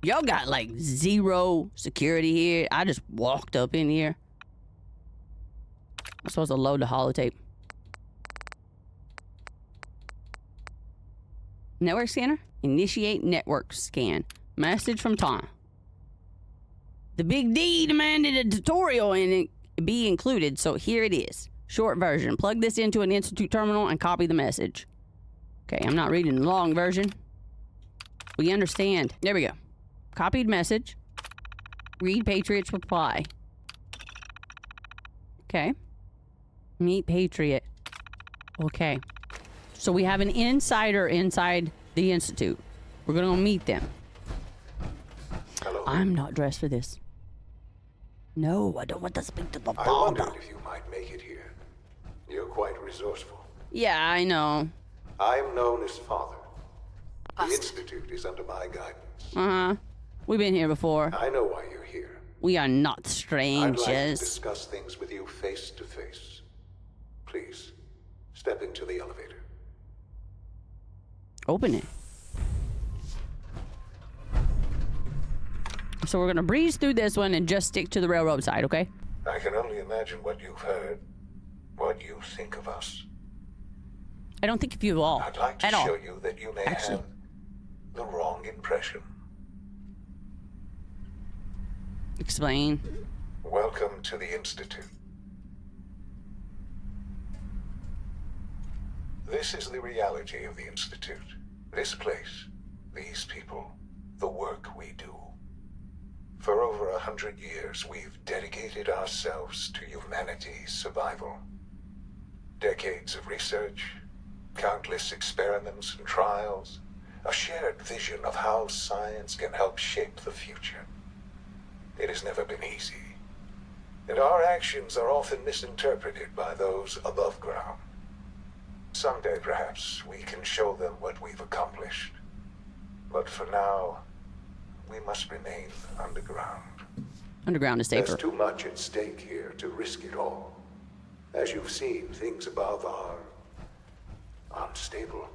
Y'all got like zero security here. I just walked up in here. I'm supposed to load the holotape. Network scanner? Initiate network scan. Message from Tom. The Big D demanded a tutorial and it be included, so here it is. Short version. Plug this into an Institute terminal and copy the message. Okay, I'm not reading the long version. We understand. There we go. Copied message. Read Patriot's reply. Okay. Meet Patriot. Okay. So we have an insider inside the Institute. We're gonna go meet them. Hello. I'm not dressed for this. No, I don't want to speak to the I father. wondered if you might make it here. You're quite resourceful. Yeah, I know. I'm known as Father. The Institute is under my guidance. We've been here before. I know why you're here. We are not I'd like to strangers. discuss things with you face to face. Please, step into the elevator. Open it. So we're gonna breeze through this one and just stick to the railroad side, okay? I can only imagine what you've heard, what you think of us. I don't think of you all. I'd like to at all. show you that you may Actually. have the wrong impression. Explain. Welcome to the Institute. This is the reality of the Institute. This place, these people, the work we do. For over 100 years, we've dedicated ourselves to humanity's survival. Decades of research, countless experiments and trials, a shared vision of how science can help shape the future. It has never been easy, and our actions are often misinterpreted by those above ground. Someday, perhaps, we can show them what we've accomplished. But for now, we must remain underground. Underground is safer. There's too much at stake here to risk it all. As you've seen, things above are unstable.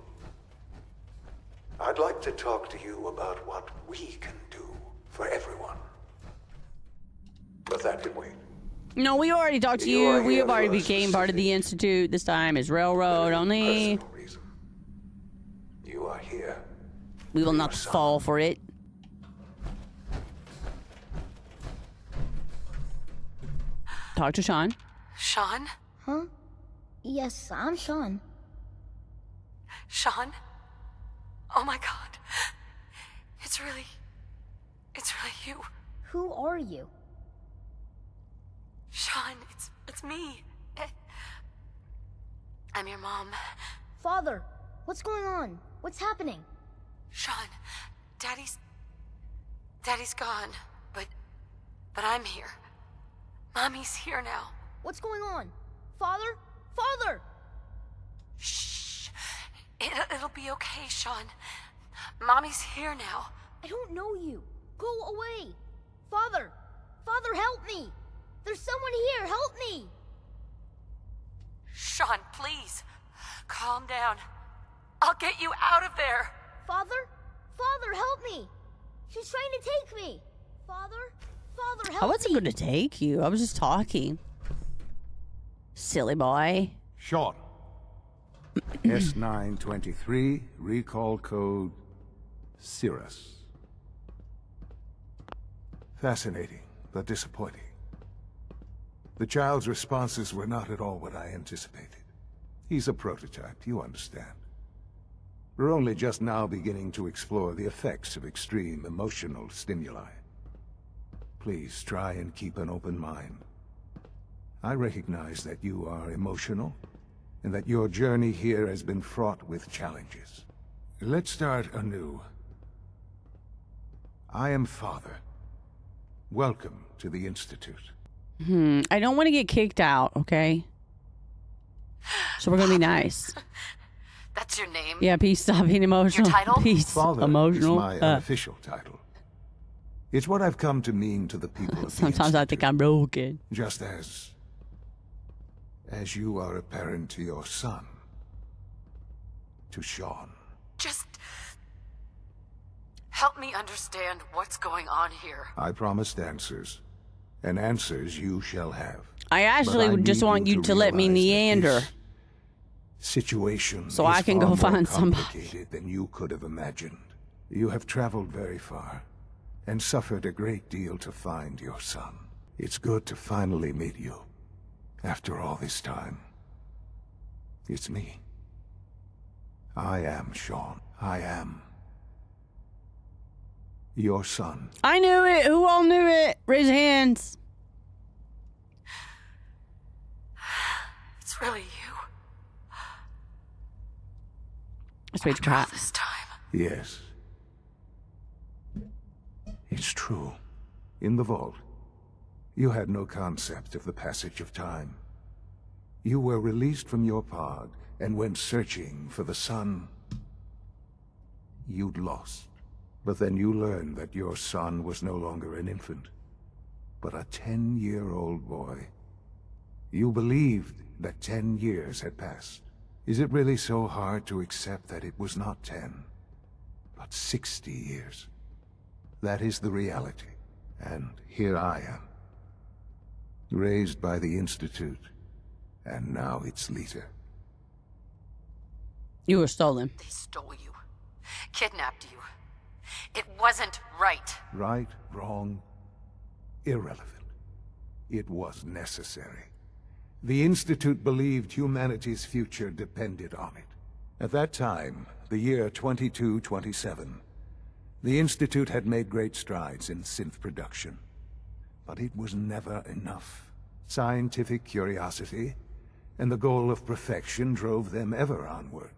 I'd like to talk to you about what we can do for everyone. But that can wait. No, we already talked to You you. are We here have already for a became part of the specific- Institute. This time is railroad only. Personal reason. You are here. We will not son. fall for it. Talk to Sean. Sean? Huh? Yes, I'm Sean. Sean? Oh my god. It's really you. Who are you? Sean, it's me. I'm your mom. Father, what's going on? What's happening? Sean, Daddy's gone, but I'm here. Mommy's here now. What's going on? Father? Father! Shh. It'll be okay, Sean. Mommy's here now. I don't know you. Go away. Father! Father, help me! There's someone here, help me! Sean, please. Calm down. I'll get you out of there. Father? Father, help me! She's trying to take me! Father? Father, help I wasn't me! going to take you. I was just talking. Silly boy. Sean. S923, recall code Cirrus. Fascinating, but disappointing. The child's responses were not at all what I anticipated. He's a prototype, you understand. We're only just now beginning to explore the effects of extreme emotional stimuli. Please try and keep an open mind. I recognize that you are emotional, and that your journey here has been fraught with challenges. Let's start anew. I am Father. Welcome to the Institute. I don't want to get kicked out, okay? So we're going to be nice. That's your name? Yeah, peace, stop being emotional. Your title? Peace, Father emotional. is my unofficial title. It's what I've come to mean to the people of the Sometimes I think Institute. I'm broken. Just as you are a parent to your son, to Sean. Just Help me understand what's going on here. I promised answers, and answers you shall have. I But actually I just need want you to let me realize that neander. this situation So is I can far go more find somebody. complicated than you could have imagined. You have traveled very far, and suffered a great deal to find your son. It's good to finally meet you, after all this time. It's me. I am Sean. I am your son. I knew it. Who all knew it? Raise your hands. It's really you. Let's wait After for all Pat. this time. Yes. It's true. In the vault, you had no concept of the passage of time. You were released from your pod and went searching for the son you'd lost. But then you learned that your son was no longer an infant, but a 10-year-old boy. You believed that 10 years had passed. Is it really so hard to accept that it was not 10, but 60 years? That is the reality. And here I am, raised by the Institute, and now its leader. You were stolen. They stole you. Kidnapped you. It wasn't right. Right, wrong, irrelevant. It was necessary. The Institute believed humanity's future depended on it. At that time, the year 2227, the Institute had made great strides in synth production. But it was never enough. Scientific curiosity and the goal of perfection drove them ever onward.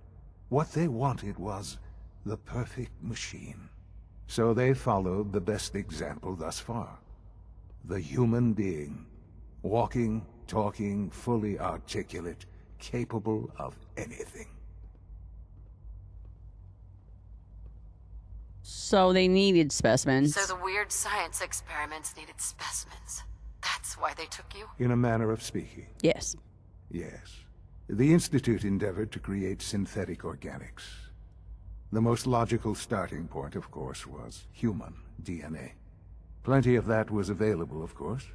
What they wanted was the perfect machine. So they followed the best example thus far. The human being. Walking, talking, fully articulate, capable of anything. So they needed specimens. So the weird science experiments needed specimens. That's why they took you? In a manner of speaking. Yes. Yes. The Institute endeavored to create synthetic organics. The most logical starting point, of course, was human DNA. Plenty of that was available, of course.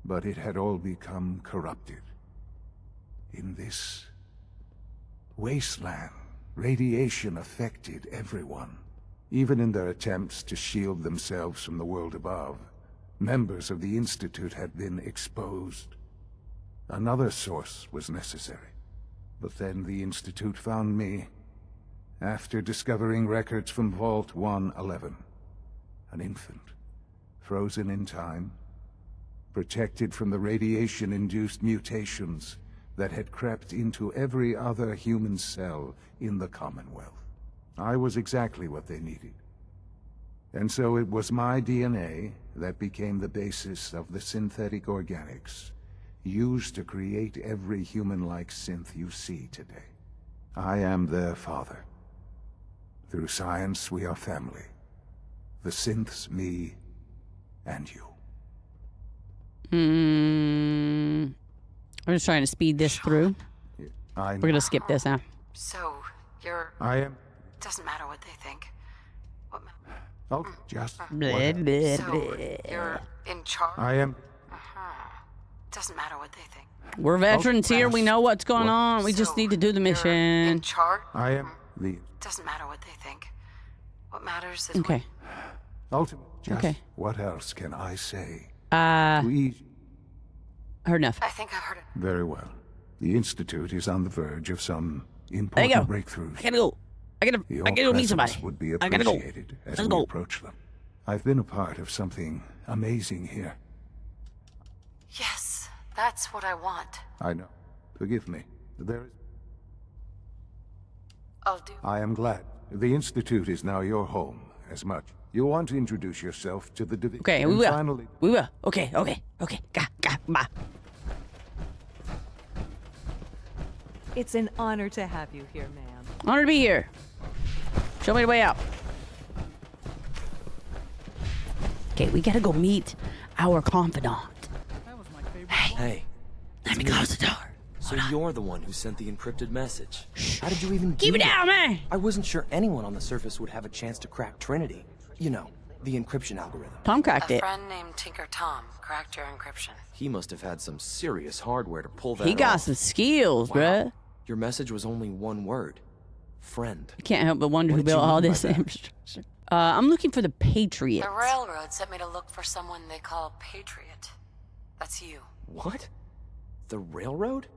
But it had all become corrupted. In this wasteland, radiation affected everyone. Even in their attempts to shield themselves from the world above, members of the Institute had been exposed. Another source was necessary. But then the Institute found me, after discovering records from Vault 111. An infant, frozen in time, protected from the radiation-induced mutations that had crept into every other human cell in the Commonwealth. I was exactly what they needed. And so it was my DNA that became the basis of the synthetic organics used to create every human-like synth you see today. I am their father. Through science, we are family. The synths, me, and you. I'm just trying to speed this through. I We're gonna skip this now. So, you're... I am... Doesn't matter what they think. What Oh, just... Blah, whatever. blah, So, blah. you're in charge? I am... Doesn't matter what they think. We're veterans here. We know what's going on. We just So, need to do the you're in mission. charge? I am the Doesn't matter what they think. What matters is Okay. ultimate. Just Okay. what else can I say? Heard enough. I think I've heard it. Very well. The Institute is on the verge of some There you important go. breakthroughs. I gotta go. I gotta Your go meet presence somebody. would be I gotta go. appreciated as Let's we go. approach them. I've been a part of something amazing here. Yes, that's what I want. I know. Forgive me. There is... I'll do. I am glad. The Institute is now your home, as much. You want to introduce yourself to the division. Okay, we and will. Finally... We will. Okay. Bye. It's an honor to have you here, ma'am. Honored to be here. Show me the way out. Okay, we gotta go meet our confidant. Hey, Let me close the door. So you're the one who sent the encrypted message. How did you even Keep it down, man! I wasn't sure anyone on the surface would have a chance to crack Trinity. You know, the encryption algorithm. Tom cracked A it. friend named Tinker Tom cracked your encryption. He must have had some serious hardware to pull that He got off. some skills, Wow. bruh. Your message was only one word. Friend. I can't help but wonder What who did you built all mean by this that? infrastructure. I'm looking for the Patriots. The railroad sent me to look for someone they call Patriot. That's you. What? The railroad?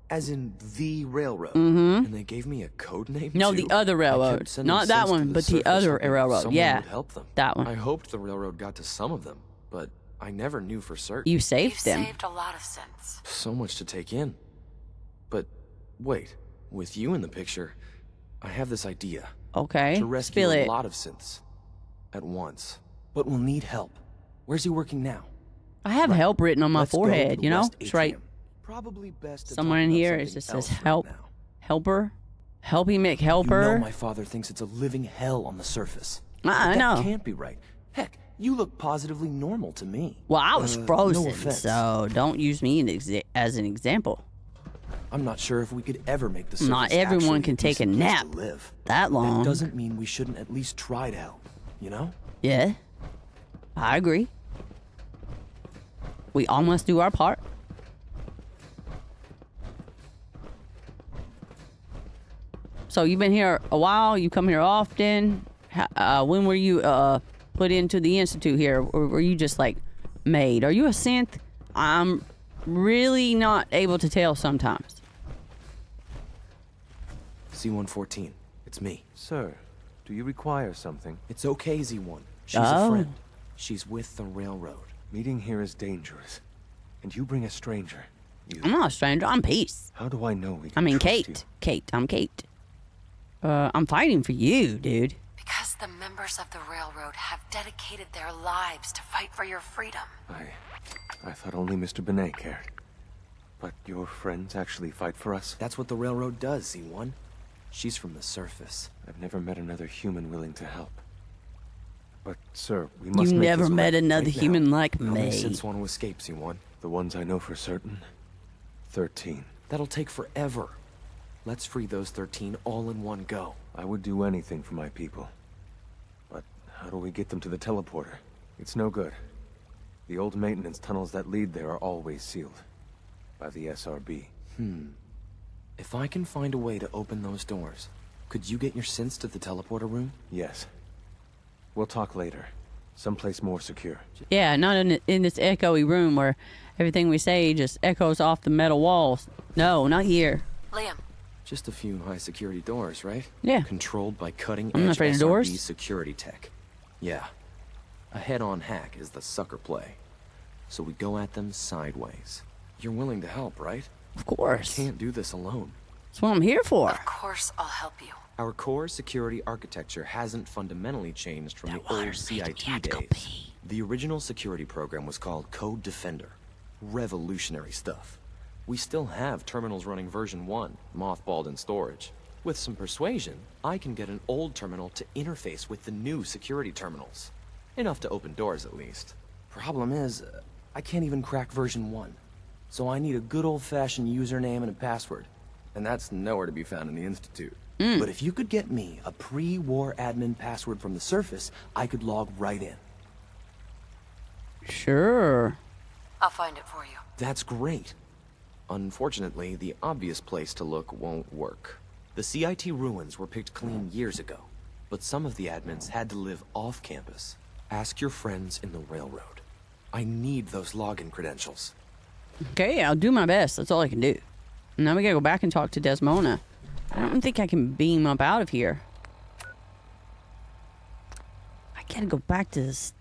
As in the railroad? Mm-hmm. And they gave me a code name No, too? the other I railroad. kept sending Not that synths to one, but the surface other hoping railroad. someone Yeah, would help them. that one. I hoped the railroad got to some of them, but I never knew for certain. You You saved them. saved a lot of synths. So much to take in. But wait, with you in the picture, I have this idea. Okay, To rescue spill a it. lot of synths at once. But we'll need help. Where's he working now? I have help written on my Let's go to forehead, the you know? West It's right atrium. Probably best to somewhere talk in about here. It something just says else right help. now. Helper. Helpy You McHelper. know my father thinks it's a living hell on the surface. I But know. That can't be right. Heck, you look positively normal to me. Well, I was no frozen, offense. so don't use me as an example. I'm not sure if we could ever make the surface Not everyone actually can take a decent place to nap live. that long. That doesn't mean we shouldn't at least try to help, you know? Yeah, I agree. We all must do our part. So you've been here a while. You come here often. When were you put into the institute here, or were you just like made? Are you a synth? I'm really not able to tell sometimes. C-114, it's me. Sir, do you require something? It's okay, Z1. She's Oh. a friend. She's with the railroad. Meeting here is dangerous. And you bring a stranger. I'm not a stranger. I'm Peace. How do I know we can I mean, trust Kate. you? Kate. I'm Kate. I'm fighting for you, dude. Because the members of the railroad have dedicated their lives to fight for your freedom. I thought only Mr. Benet cared. But your friends actually fight for us? That's what the railroad does, Z1. She's from the surface. I've never met another human willing to help. But, sir, we You must make never this met right. another Right now, human like How many me. synths want to escape, Z1? The ones I know for certain? 13. That'll take forever. Let's free those 13 all in one go. I would do anything for my people. But how do we get them to the teleporter? It's no good. The old maintenance tunnels that lead there are always sealed. By the SRB. If I can find a way to open those doors, could you get your synths to the teleporter room? Yes. We'll talk later. Someplace more secure. Yeah, not in this echoey room where everything we say just echoes off the metal walls. No, not here. Liam, Just a few high-security doors, right? Yeah. Controlled by I'm not cutting-edge afraid of SRB doors. security tech. Yeah. A head-on hack is the sucker play. So we go at them sideways. You're willing to help, right? Of course. Can't do this alone. That's what I'm here for. of course I'll help you. Our core security architecture hasn't fundamentally changed from That the old water's making me CIT have to go days. pee. The original security program was called Code Defender. Revolutionary stuff. We still have terminals running version 1, mothballed in storage. With some persuasion, I can get an old terminal to interface with the new security terminals. Enough to open doors, at least. Problem is, I can't even crack version 1. So I need a good old-fashioned username and a password. And that's nowhere to be found in the Institute. But if you could get me a pre-war admin password from the surface, I could log right in. Sure. I'll find it for you. That's great. Unfortunately, the obvious place to look won't work. The CIT ruins were picked clean years ago, but some of the admins had to live off campus. Ask your friends in the railroad. I need those login credentials. Okay, I'll do my best. That's all I can do. Now we gotta go back and talk to Desmona. I don't think I can beam up out of here. I gotta go back to this.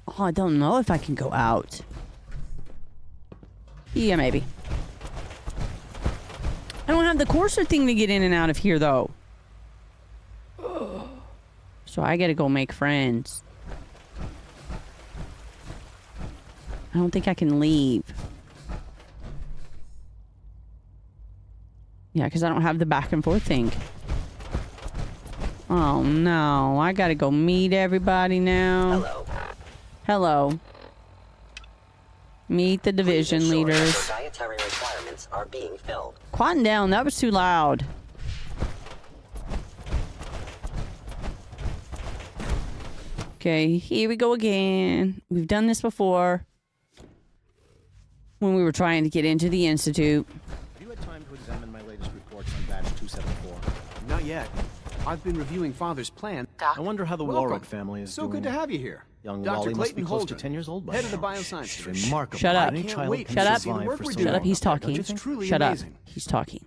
Oh, I don't know if I can go out. Yeah, maybe. I don't have the courser thing to get in and out of here, though. So I gotta go make friends. I don't think I can leave. Yeah, because I don't have the back and forth thing. Oh, no. I gotta go meet everybody now. Hello. Hello. Meet the division Please ensure leaders. that your dietary requirements are being filled. Quieten down. That was too loud. Okay, here we go again. We've done this before. When we were trying to get into the Institute. Have you had time to examine my latest reports on batch 274? Not yet. I've been reviewing Father's plan. Doc, I wonder how the Welcome. Warwick family is So doing. good to have you here. Young Dr. Wally must be Clayton close to Holden, 10 years old by head of the now. bioscience It's division. remarkable. Shut up. Any I can't child wait can to Shut up. see the survive work for we're so doing. Shut up. He's long. talking. It's truly Shut up. amazing. He's talking.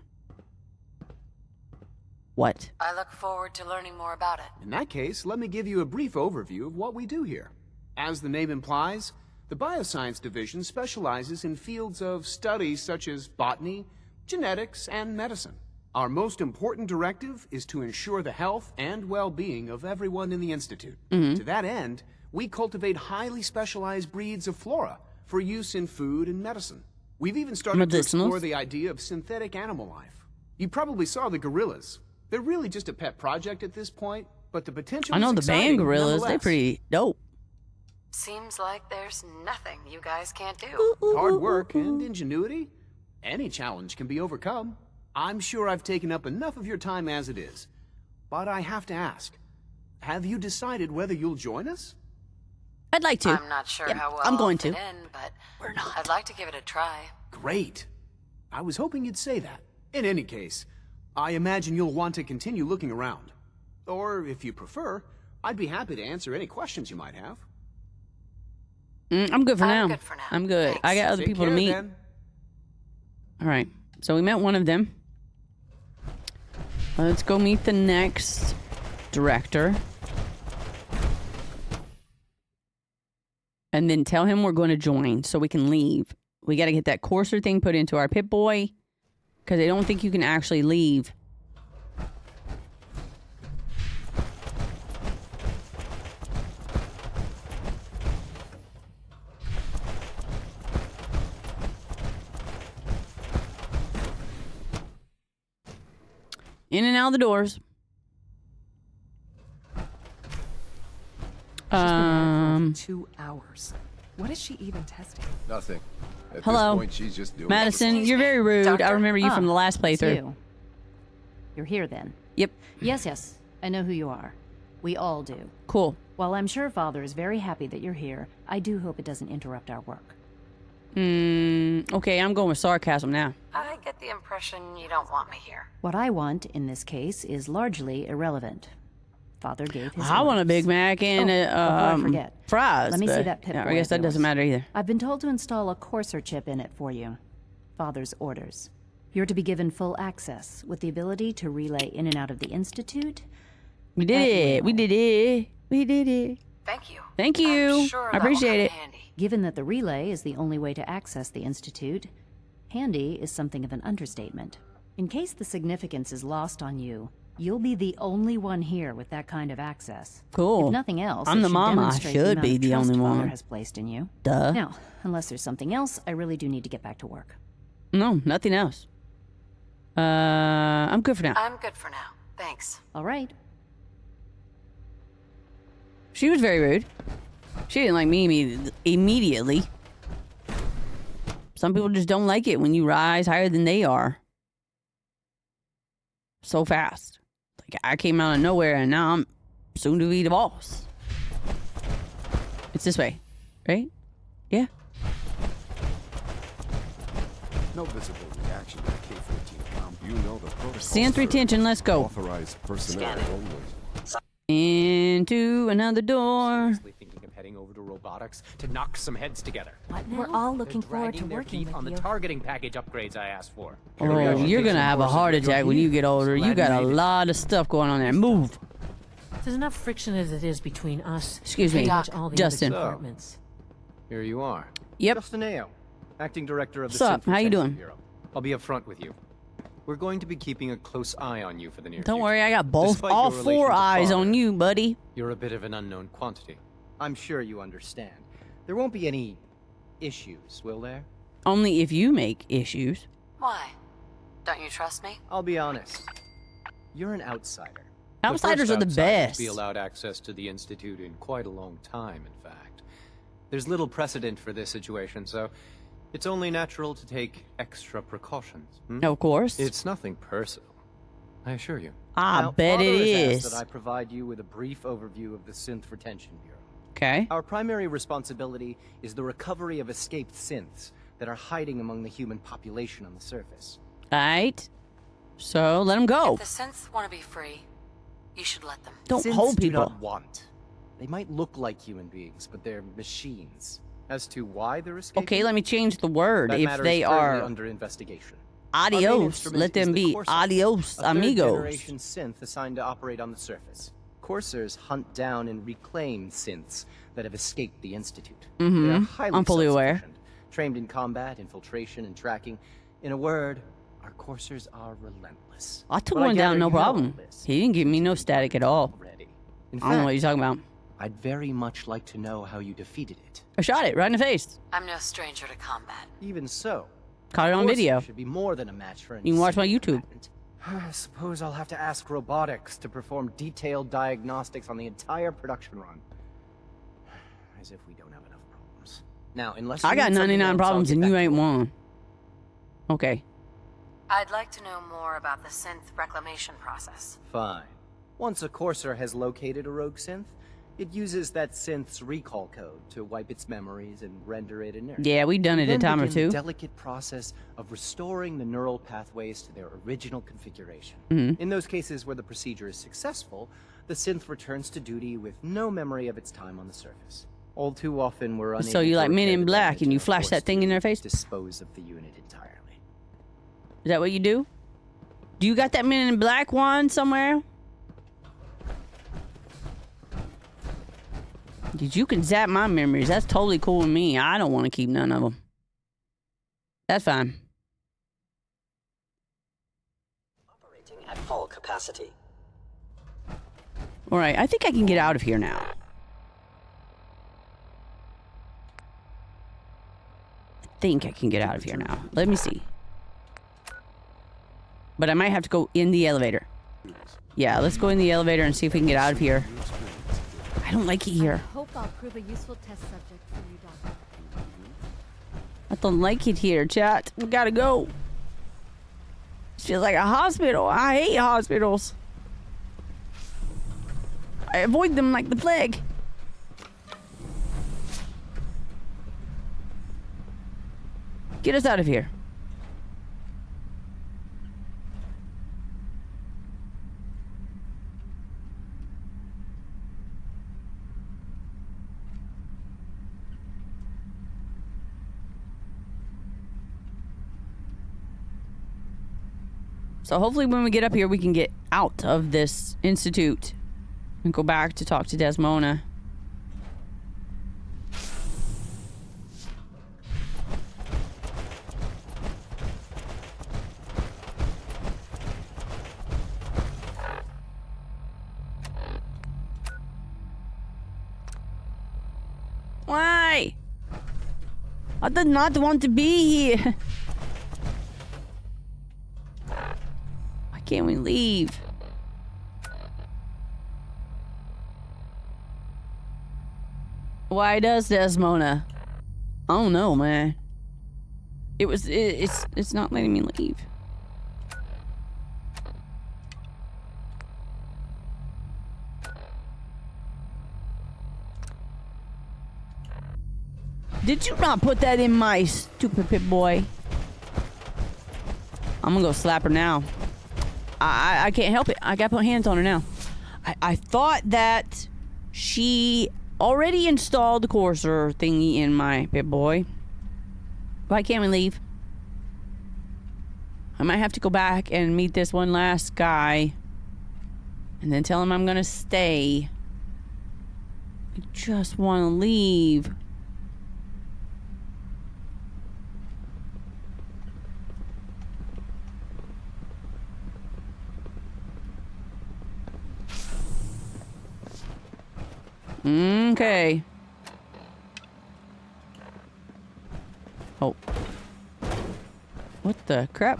What? I look forward to learning more about it. In that case, let me give you a brief overview of what we do here. As the name implies, the Bioscience Division specializes in fields of study such as botany, genetics, and medicine. Our most important directive is to ensure the health and well-being of everyone in the Institute. To that end, we cultivate highly specialized breeds of flora for use in food and medicine. We've even started to Medicinals? explore the idea of synthetic animal life. You probably saw the gorillas. They're really just a pet project at this point, but the potential I know is the exciting band gorillas. They're nonetheless. pretty dope. Seems like there's nothing you guys can't do. Hard work and ingenuity, any challenge can be overcome. I'm sure I've taken up enough of your time as it is. But I have to ask, have you decided whether you'll join us? I'd like to. I'm not sure Yeah, how well I'm going I'll fit to. in, but I'd like to give it a try. Great. I was hoping you'd say that. In any case, I imagine you'll want to continue looking around. Or, if you prefer, I'd be happy to answer any questions you might have. I'm good for now. I'm good for now. I'm good. I got other Take people to care, meet. then. All right. So we met one of them. Let's go meet the next director. And then tell him we're going to join so we can leave. We got to get that courser thing put into our Pip-Boy because I don't think you can actually leave. In and out the doors. She's been there for 2 hours. What is she even testing? Nothing. At Hello. this point, she's just doing Madison, Excuse you're me, very rude. I Doctor? remember you from the last It's playthrough. you. You're here then. Yep. Yes, I know who you are. We all do. Cool. While I'm sure Father is very happy that you're here, I do hope it doesn't interrupt our work. Okay, I'm going with sarcasm now. I get the impression you don't want me here. What I want in this case is largely irrelevant. Father gave his I want a orders. Big Mac and before I forget. fries. Let me see but, that Pip-Boy I guess of that doesn't yours. matter either. I've been told to install a courser chip in it for you. Father's orders. You're to be given full access with the ability to relay in and out of the Institute. We did At it. We will. did it. We did it. Thank you. Thank you. I'm sure I that will appreciate come in it. handy. Given that the relay is the only way to access the Institute, handy is something of an understatement. In case the significance is lost on you, you'll be the only one here with that kind of access. Cool. If nothing else, I'm it the should mama. I demonstrate should amount be of the trust only Father one. has placed in you. Duh. Now, unless there's something else, I really do need to get back to work. No, nothing else. I'm good for now. I'm good for now. Thanks. All right. She was very rude. She didn't like me immediately. Some people just don't like it when you rise higher than they are. So fast. Like, I came out of nowhere and now I'm soon to be the boss. It's this way, right? Yeah. No visible reaction to the K-14 comp. You know the protocol. Synth sir. retention, let's go. Authorized personnel Scan it. only. Into another door. Seriously thinking of heading over to robotics to knock some heads together. We're all looking They're forward to dragging their working feet with on the you. targeting package upgrades I asked for. Oh, you're gonna have a heart attack when you get older. You got a lot of stuff going on there. Move. There's enough friction as it is between us. Excuse me, and pretty much all the Justin. other departments. Here you are. Yep. Justin Ayo, acting director of the What's up? Synth How you Retention doing? Bureau. I'll be upfront with you. We're going to be keeping a close eye on you for the near Don't future. worry, I got both, Despite all your four relation to eyes Father, on you, buddy. You're a bit of an unknown quantity. I'm sure you understand. There won't be any issues, will there? Only if you make issues. Why? Don't you trust me? I'll be honest. You're an outsider. Outsiders are the To best. be allowed access to the Institute in quite a long time, in fact. There's little precedent for this situation, so It's only natural to take extra precautions. Of course. It's nothing personal, I assure you. I Now, bet Father it has is. asked that I provide you with a brief overview of the Synth Retention Bureau. Okay. Our primary responsibility is the recovery of escaped synths that are hiding among the human population on the surface. Alright. So, let them go. If the synths want to be free, you should let them. Don't Synths hold do people. not want. They might look like human beings, but they're machines. As to why they're escaping, Okay, let me change the word. that If matter they is currently are under investigation. Our main adios, instrument let is them the be Corsair, adios, a amigos. third-generation synth assigned to operate on the surface. Coursers hunt down and reclaim synths that have escaped the Institute. They are highly I'm fully aware. self-sufficient, trained in combat, infiltration, and tracking. In a word, our coursers are relentless. I took But one gather down, no you know all problem. this. He didn't give me no static at all. Already. In I don't know what fact, you're talking about. I'd very much like to know how you defeated it. I shot it right in the face. I'm no stranger to combat. Even so, Caught it on Corsair video. should be more than a match for an You can watch my single YouTube. combatant. I suppose I'll have to ask robotics to perform detailed diagnostics on the entire production run. As if we don't have enough problems. Now, unless I you got need something 99 else, I'll problems get and back you to ain't one. Okay. I'd like to know more about the synth reclamation process. Fine. Once a Corsair has located a rogue synth, it uses that synth's recall code to wipe its memories and render it inert. Yeah, we've done it a Then time or begin two. the delicate process of restoring the neural pathways to their original configuration. Mm-hmm. In those cases where the procedure is successful, the synth returns to duty with no memory of its time on the surface. All too often, we're unable So you to like Men repair in the Black damage and you are flash that forced thing in to their face? dispose of the unit entirely. Is that what you do? Do you got that Men in Black one somewhere? Dude, you can zap my memories. That's totally cool with me. I don't want to keep none of them. That's fine. Operating at full capacity. All right, I think I can get out of here now. I think I can get out of here now. Let me see. But I might have to go in the elevator. Yeah, let's go in the elevator and see if we can get out of here. I don't like it here. I hope I'll prove a useful test subject for you, Doctor. I don't like it here, chat. We gotta go. This feels like a hospital. I hate hospitals. I avoid them like the plague. Get us out of here. So hopefully when we get up here, we can get out of this institute and go back to talk to Desmona. Why? I did not want to be here. Why can't we leave? Why does Desmona? I don't know, man. It's not letting me leave. Did you not put that in my stupid pit boy? I'm gonna go slap her now. I can't help it. I gotta put hands on her now. I thought that she already installed the Corsair thingy in my pit boy. Why can't we leave? I might have to go back and meet this one last guy and then tell him I'm gonna stay. I just want to leave. Okay. Oh. What the crap?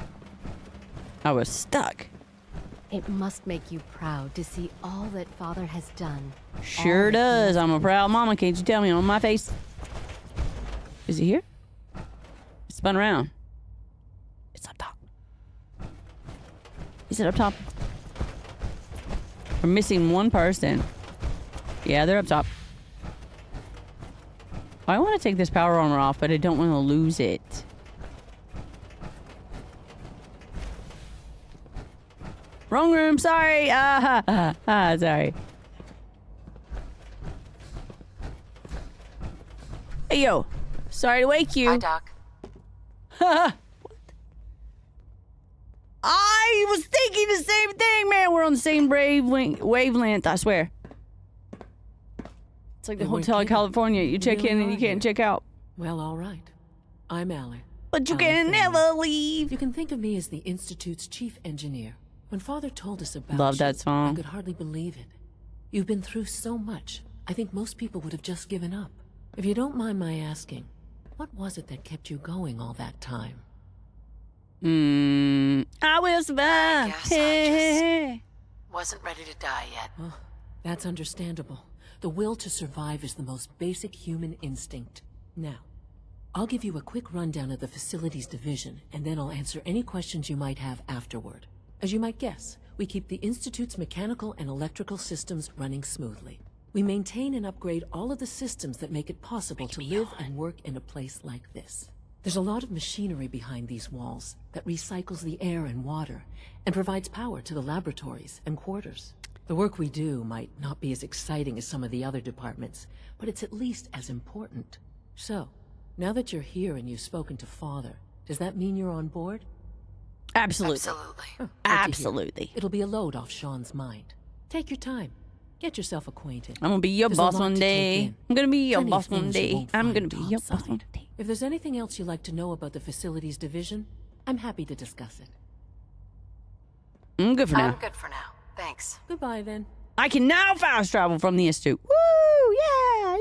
I was stuck. It must make you proud to see all that Father has done. Sure does. I'm a proud mama. Can't you tell me on my face? Is he here? Spun around. It's up top. Is it up top? We're missing one person. Yeah, they're up top. I want to take this power armor off, but I don't want to lose it. Wrong room, sorry. Sorry. Hey, yo. Sorry to wake you. Hi, Doc. What? I was thinking the same thing, man. We're on the same wavelength, I swear. It's like the hotel in California. You check in and you can't check out. Well, all right. I'm Allie. But you Allie can Fairley. never leave. You can think of me as the Institute's chief engineer. When Father told us about Love you, that song. I could hardly believe it. You've been through so much. I think most people would have just given up. If you don't mind my asking, what was it that kept you going all that time? I will survive. I guess I wasn't ready to die yet. Oh, that's understandable. The will to survive is the most basic human instinct. Now, I'll give you a quick rundown of the facilities division, and then I'll answer any questions you might have afterward. As you might guess, we keep the Institute's mechanical and electrical systems running smoothly. We maintain and upgrade all of the systems that make it possible to live and work in a place like this. There's a lot of machinery behind these walls that recycles the air and water and provides power to the laboratories and quarters. The work we do might not be as exciting as some of the other departments, but it's at least as important. So, now that you're here and you've spoken to Father, does that mean you're on board? Absolutely. Absolutely. Huh, good to hear. Absolutely. It'll be a load off Sean's mind. Take your time. Get yourself acquainted. I'm gonna be your There's a boss lot one to take day. in. I'm gonna be your Plenty of boss one things you day. won't I'm find gonna be your boss topside. one day. If there's anything else you'd like to know about the facilities division, I'm happy to discuss it. I'm good for I'm now. good for now. Thanks. Goodbye then. I can now fast travel from the Institute. Woo! Yeah!